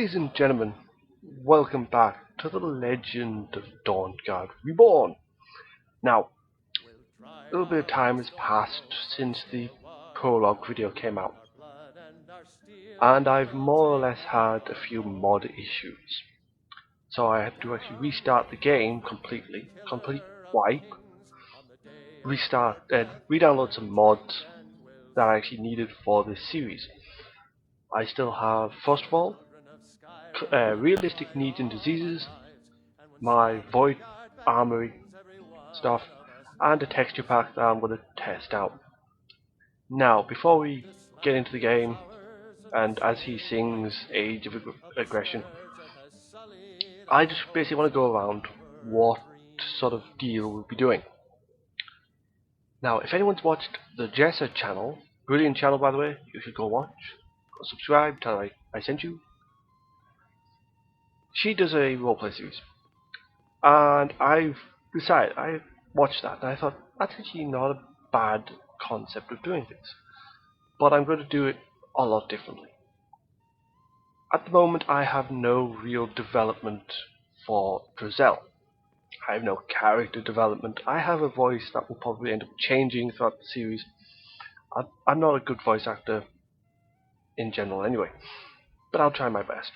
Ladies and gentlemen, welcome back to the Legend of Dawnguard Reborn. Now, a little bit of time has passed since the prologue video came out, and I've more or less had a few mod issues. So I had to actually restart the game completely, complete wipe, restart and re-download some mods that I actually needed for this series. I still have Frostfall, realistic needs and diseases, my Void Armory stuff, and a texture pack that I'm going to test out. Now, before we get into the game, and as he sings Age of Aggression, I just basically want to go around what sort of deal we'll be doing. Now, if anyone's watched the Drezel channel, brilliant channel by the way, you should go watch, go subscribe, tell her I sent you. She does a roleplay series, and I watched that and I thought that's actually not a bad concept of doing things, but I'm going to do it a lot differently. At the moment I have no real development for Drezel. I have no character development. I have a voice that will probably end up changing throughout the series. I'm not a good voice actor in general anyway, but I'll try my best.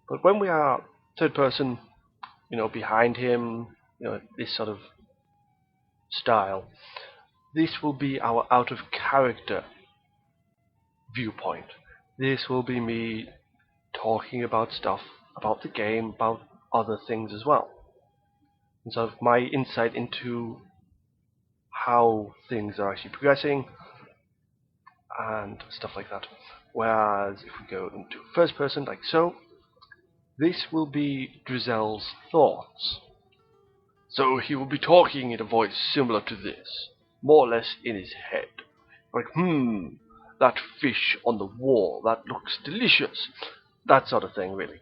But when we are third person, behind him, this sort of style, this will be our out of character viewpoint. This will be me talking about stuff, about the game, about other things as well. And sort of my insight into how things are actually progressing and stuff like that. Whereas if we go into first person like so, this will be Drezel's thoughts. So he will be talking in a voice similar to this, more or less in his head. Like, that fish on the wall, that looks delicious. That sort of thing, really.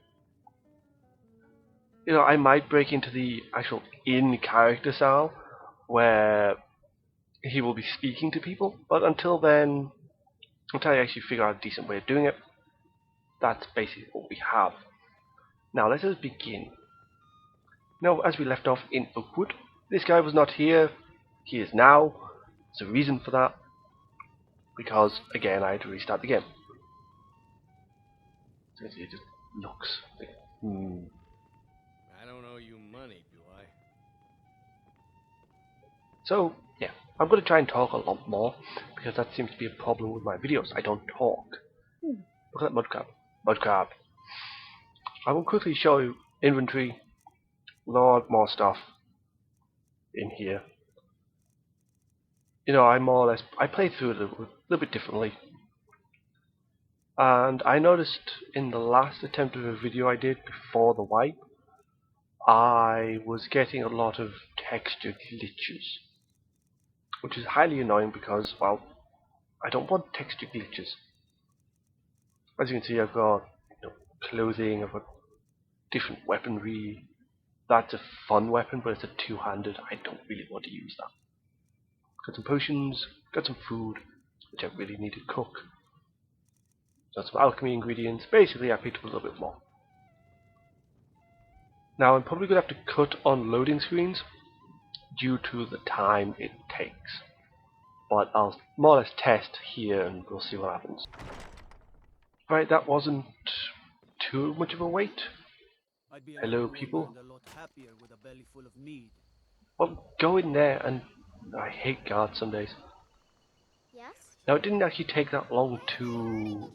I might break into the actual in-character style, where he will be speaking to people, but until then, until I actually figure out a decent way of doing it, that's basically what we have. Now let us begin. Now, as we left off in Oakwood, this guy was not here, he is now. There's a reason for that, because again I had to restart the game. So it just looks like, I don't owe you money, do I? So yeah, I'm going to try and talk a lot more, because that seems to be a problem with my videos. I don't talk. Look at that mudcrab. Mudcrab. I will quickly show you inventory. A lot more stuff in here. I played through it a little bit differently. And I noticed in the last attempt of a video I did before the wipe, I was getting a lot of texture glitches. Which is highly annoying because, well, I don't want texture glitches. As you can see, I've got clothing, I've got different weaponry. That's a fun weapon, but it's a two-handed. I don't really want to use that. Got some potions, got some food, which I really need to cook. Got some alchemy ingredients. Basically, I picked up a little bit more. Now, I'm probably going to have to cut on loading screens due to the time it takes. But I'll more or less test here and we'll see what happens. Right, that wasn't too much of a wait. Hello, people. Well, go in there and... I hate guards some days. Yes? Now, it didn't actually take that long to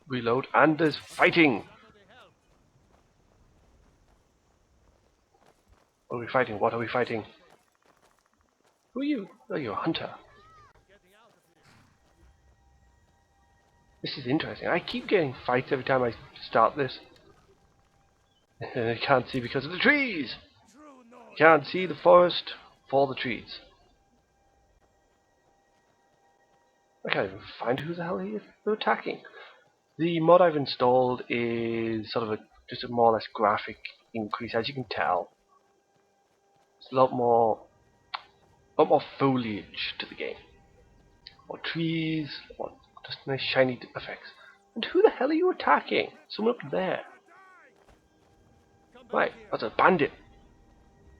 reload, and there's fighting! What are we fighting? What are we fighting? Who are you? Oh, you're a hunter. This is interesting. I keep getting fights every time I start this. I can't see because of the trees! Can't see the forest for the trees. I can't even find who the hell he is. They're attacking. The mod I've installed is sort of just a more or less graphic increase, as you can tell. It's a lot more foliage to the game. More trees, more just nice shiny effects. And who the hell are you attacking? Someone up there. Right, that's a bandit.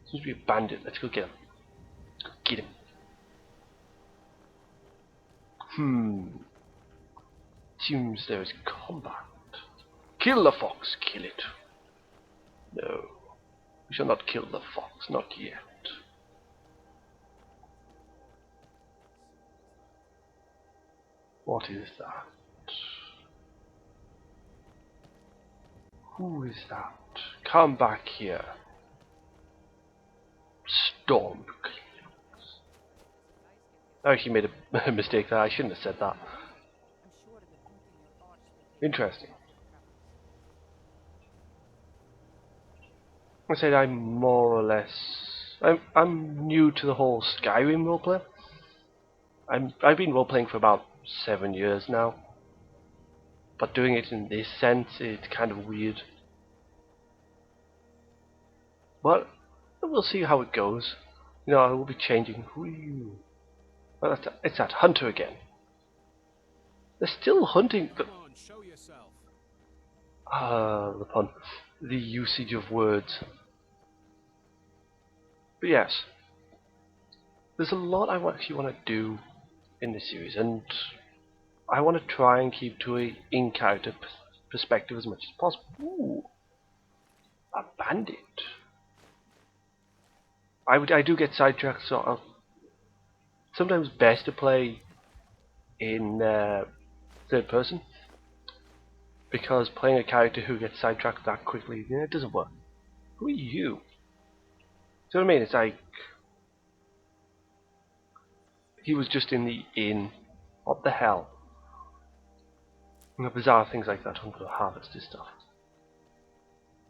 Seems to be a bandit. Let's go get him. Get him. Seems there is combat. Kill the fox, kill it. No. We shall not kill the fox, not yet. What is that? Who is that? Come back here. Storm Cleans. I actually made a mistake there. I shouldn't have said that. Interesting. I said I'm more or less. I'm new to the whole Skyrim roleplay. I've been roleplaying for about 7 years now, but doing it in this sense, it's kind of weird. But we'll see how it goes. You know, I will be changing. Who are you? Well, it's that hunter again. They're still hunting. Come on, show yourself. The pun. The usage of words. But yes, there's a lot I actually want to do in this series, and I want to try and keep to a in-character perspective as much as possible. Ooh, a bandit. I do get sidetracked, so sometimes best to play in third person, because playing a character who gets sidetracked that quickly, it doesn't work. Who are you? Do you know what I mean? It's like he was just in the inn. What the hell? You know, bizarre things like that. I'm going to harvest this stuff.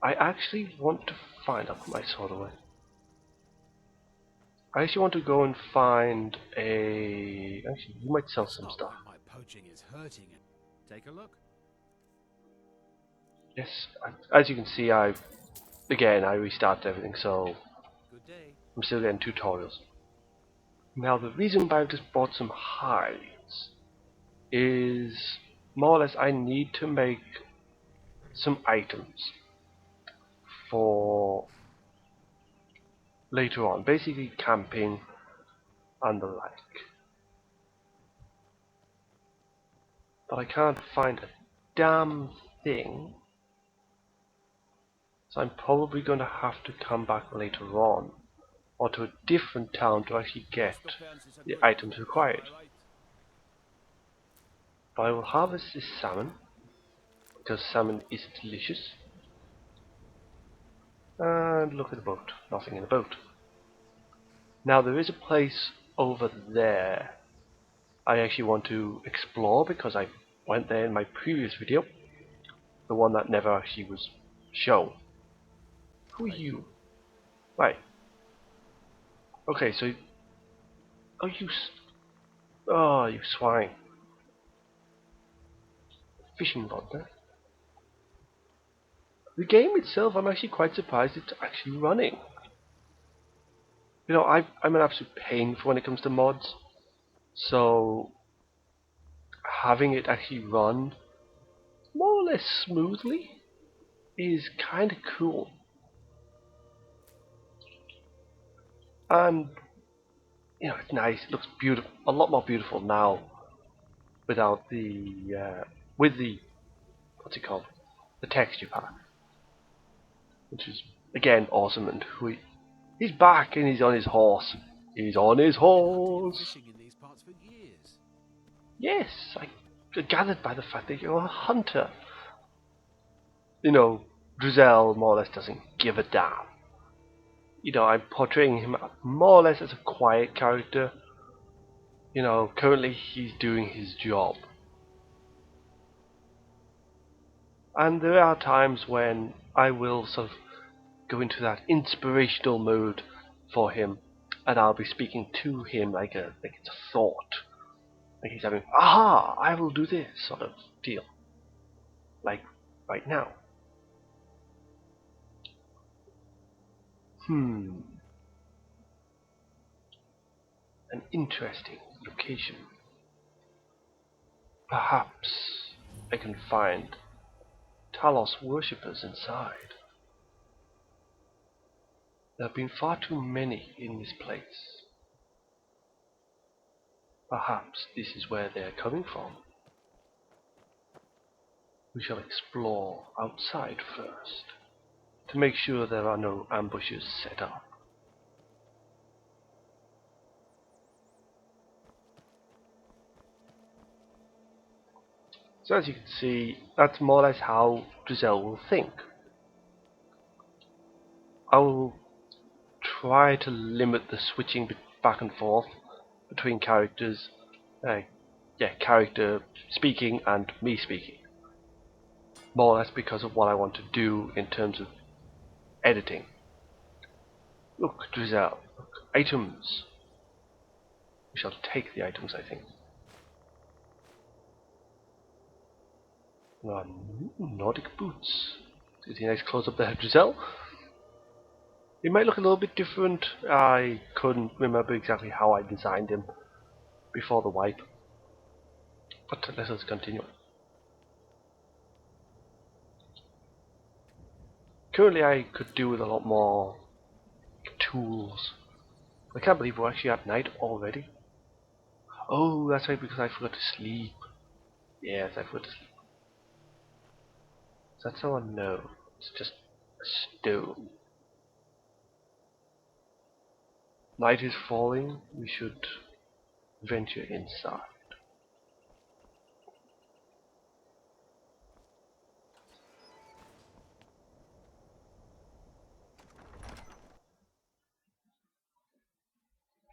I actually want to find out my sword away. I actually want to go and find a. Actually, you might sell some stuff. My poaching is hurting it. Take a look. Yes, as you can see, I restarted everything, so Good day. I'm still getting tutorials. Now, the reason why I've just bought some hides is more or less I need to make some items for later on, basically camping and the like. But I can't find a damn thing, so I'm probably going to have to come back later on, or to a different town to actually get the items required. But I will harvest this salmon, because salmon is delicious. And look at the boat. Nothing in the boat. Now there is a place over there I actually want to explore, because I went there in my previous video, the one that never actually was shown. Who are you? Right. Okay, so you swine. Fishing rod there. The game itself, I'm actually quite surprised it's actually running. You know, I'm an absolute pain for when it comes to mods, so having it actually run more or less smoothly is kind of cool. And you know, it's nice. It looks beautiful, a lot more beautiful now, without the with the what's it called, the texture pack, which is again awesome. And he's back and he's on his horse. He's on his horse. Fishing in these parts for years. Yes, I gathered by the fact that you're a hunter. You know, Drezel more or less doesn't give a damn. You know, I'm portraying him more or less as a quiet character. You know, currently he's doing his job. And there are times when I will sort of go into that inspirational mode for him, and I'll be speaking to him like it's a thought. Like he's having, aha, I will do this sort of deal. Like right now. An interesting location. Perhaps I can find Talos worshippers inside. There have been far too many in this place. Perhaps this is where they are coming from. We shall explore outside first, to make sure there are no ambushes set up. So as you can see, that's more or less how Drezel will think. I will try to limit the switching back and forth between characters, character speaking and me speaking. More or less because of what I want to do in terms of editing. Look, Drezel, look, items. We shall take the items, I think. Nordic boots. See a nice close up there, Drezel. It might look a little bit different. I couldn't remember exactly how I designed him before the wipe. But let us continue. Currently I could do with a lot more tools. I can't believe we're actually at night already. Oh, that's right, because I forgot to sleep. Yes, I forgot to sleep. Is that someone? No. It's just a stone. Night is falling. We should venture inside.